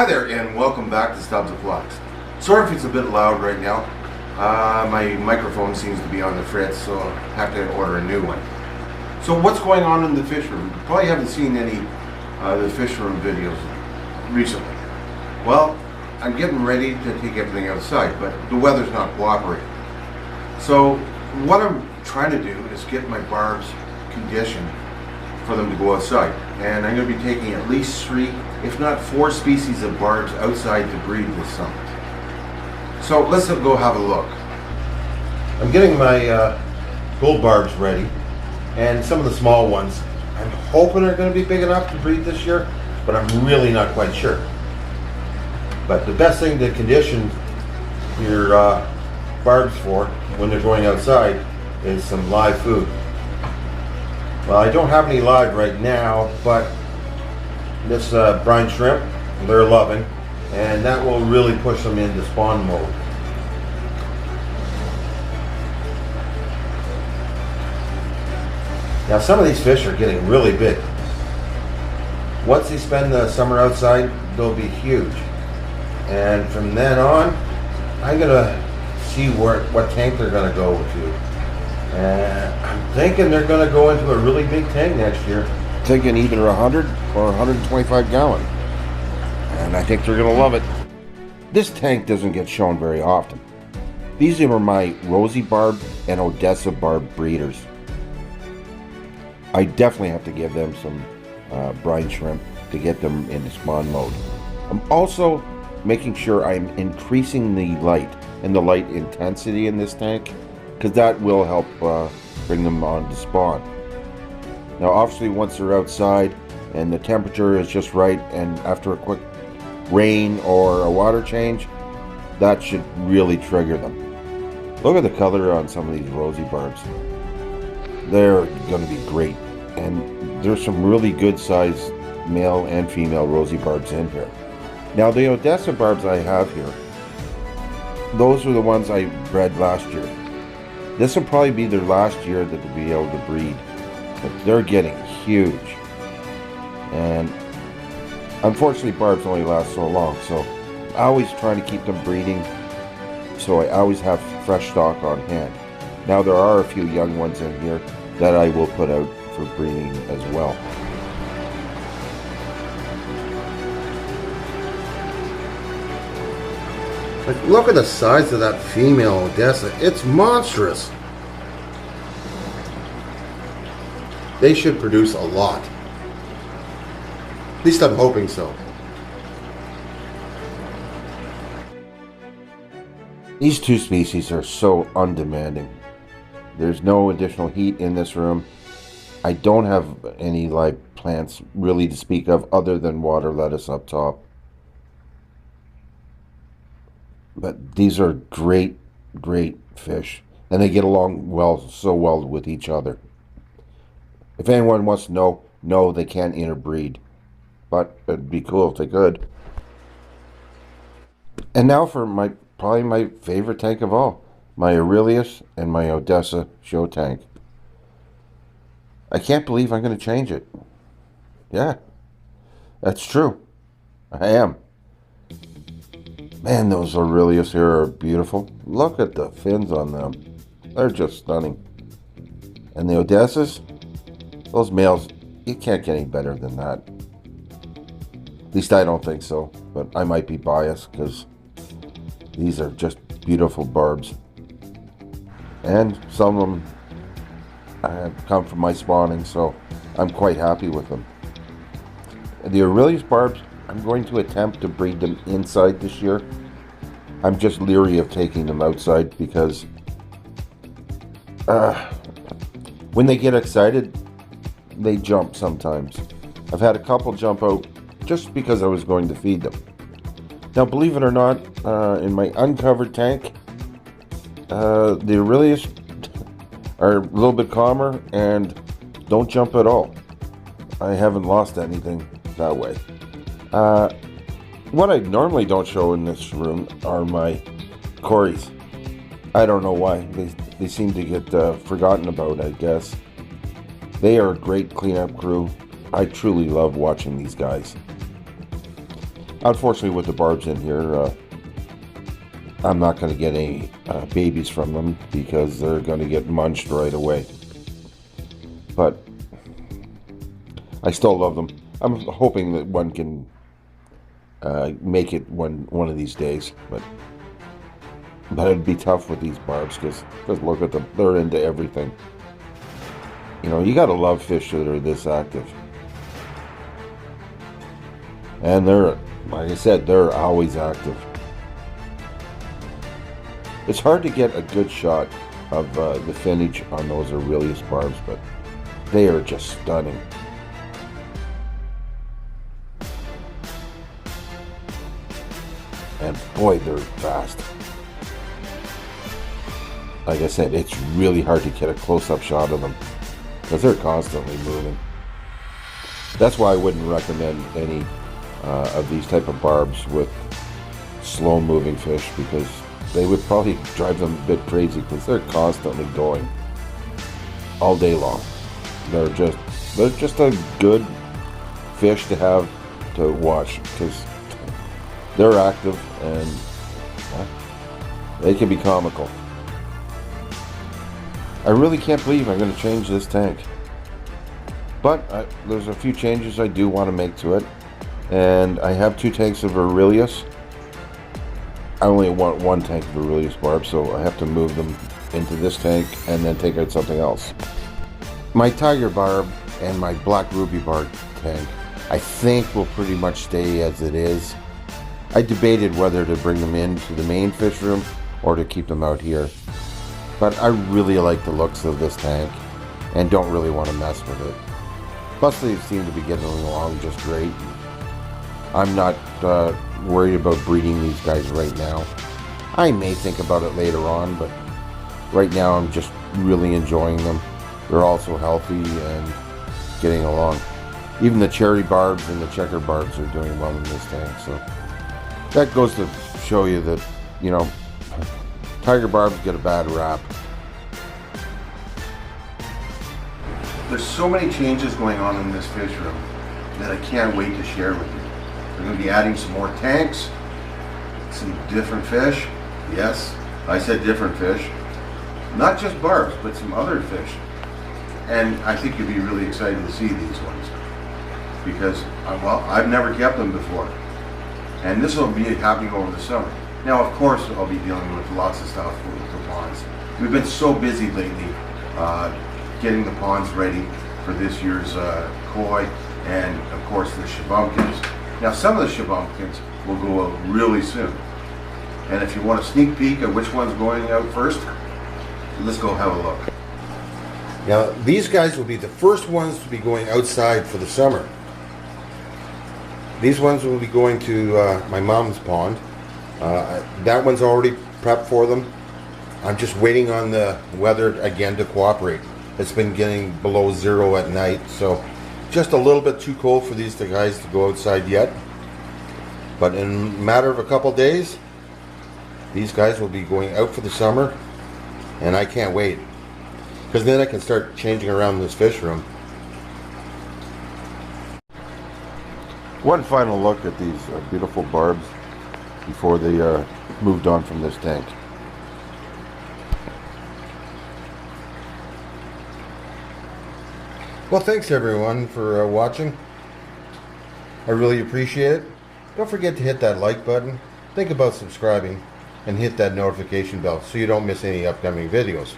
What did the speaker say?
Hi there, and welcome back to Stubbs of Flux. Sorry if it's a bit loud right now. My microphone seems to be on the fritz, so I have to order a new one. So what's going on in the fish room? You probably haven't seen any of the fish room videos recently. Well, I'm getting ready to take everything outside, but the weather's not cooperating. So what I'm trying to do is get my barbs conditioned for them to go outside. And I'm going to be taking at least 3, if not 4 species of barbs outside to breed this summer. So let's go have a look. I'm getting my gold barbs ready, and some of the small ones I'm hoping are going to be big enough to breed this year, but I'm really not quite sure. But the best thing to condition your barbs for when they're going outside is some live food. Well, I don't have any live right now, but this brine shrimp, they're loving, and that will really push them into spawn mode. Now, some of these fish are getting really big. Once they spend the summer outside, they'll be huge. And from then on, I'm gonna see what tank they're gonna go to. And I'm thinking they're going to go into a really big tank next year. Thinking either 100 or 125 gallon. And I think they're going to love it. This tank doesn't get shown very often. These are my Rosy Barb and Odessa Barb breeders. I definitely have to give them some brine shrimp to get them into spawn mode. I'm also making sure I'm increasing the light and the light intensity in this tank, because that will help bring them on to spawn. Now obviously once they're outside and the temperature is just right, and after a quick rain or a water change, that should really trigger them. Look at the color on some of these Rosy Barbs. They're going to be great, and there's some really good sized male and female Rosy Barbs in here. Now the Odessa Barbs I have here, those are the ones I bred last year. This will probably be their last year that they'll be able to breed, but they're getting huge. And unfortunately, barbs only last so long, so I always try to keep them breeding, so I always have fresh stock on hand. Now there are a few young ones in here that I will put out for breeding as well. Like, look at the size of that female Odessa. It's monstrous. They should produce a lot. At least I'm hoping so. These 2 species are so undemanding. There's no additional heat in this room. I don't have any live plants really to speak of other than water lettuce up top. But these are great fish, and they get along so well with each other. If anyone wants to know, no, they can't interbreed, but it'd be cool if they could. And now for probably my favorite tank of all, my Aurelius and my Odessa show tank. I can't believe I'm going to change it. Yeah, that's true. I am. Man, those Aurelius here are beautiful. Look at the fins on them. They're just stunning. And the Odessas, those males, you can't get any better than that. At least I don't think so, but I might be biased because these are just beautiful barbs. And some of them come from my spawning, so I'm quite happy with them. The Aurelius barbs, I'm going to attempt to breed them inside this year. I'm just leery of taking them outside because when they get excited, they jump sometimes. I've had a couple jump out just because I was going to feed them. Now, believe it or not, in my uncovered tank, the Aurelius are a little bit calmer and don't jump at all. I haven't lost anything that way. What I normally don't show in this room are my Corys. I don't know why. They seem to get forgotten about, I guess. They are a great cleanup crew. I truly love watching these guys. Unfortunately, with the barbs in here, I'm not going to get any babies from them because they're going to get munched right away. But I still love them. I'm hoping that one can make it one of these days, but it'd be tough with these barbs because look at them. They're into everything. You know, you got to love fish that are this active. And they're, like I said, they're always active. It's hard to get a good shot of the finnage on those Aurelius barbs, but they are just stunning. And boy, they're fast. Like I said, it's really hard to get a close-up shot of them because they're constantly moving. That's why I wouldn't recommend any of these type of barbs with slow-moving fish, because they would probably drive them a bit crazy because they're constantly going all day long. They're just a good fish to have to watch because they're active and they can be comical. I really can't believe I'm going to change this tank. But there's a few changes I do want to make to it. And I have 2 tanks of Aurelius. I only want 1 tank of Aurelius barb, so I have to move them into this tank and then take out something else. My tiger barb and my black ruby barb tank, I think will pretty much stay as it is. I debated whether to bring them into the main fish room or to keep them out here. But I really like the looks of this tank and don't really want to mess with it. Plus they seem to be getting along just great. I'm not worried about breeding these guys right now. I may think about it later on, but right now I'm just really enjoying them. They're also healthy and getting along. Even the cherry barbs and the checker barbs are doing well in this tank. So that goes to show you that, you know, tiger barbs get a bad rap. There's so many changes going on in this fish room that I can't wait to share with you. We're going to be adding some more tanks, some different fish. Yes, I said different fish. Not just barbs, but some other fish. And I think you'll be really excited to see these ones. Because, well, I've never kept them before. And this will be happening over the summer. Now, of course, I'll be dealing with lots of stuff with the ponds. We've been so busy lately getting the ponds ready for this year's koi and, of course, the shabunkins. Now, some of the shabunkins will go out really soon. And if you want a sneak peek at which one's going out first, let's go have a look. Now, these guys will be the first ones to be going outside for the summer. These ones will be going to my mom's pond. That one's already prepped for them. I'm just waiting on the weather again to cooperate. It's been getting below 0 at night, so just a little bit too cold for these guys to go outside yet. But in a matter of a couple days, these guys will be going out for the summer, and I can't wait. Because then I can start changing around this fish room. One final look at these beautiful barbs before they moved on from this tank. Well, thanks everyone for watching. I really appreciate it. Don't forget to hit that like button, think about subscribing, and hit that notification bell so you don't miss any upcoming videos.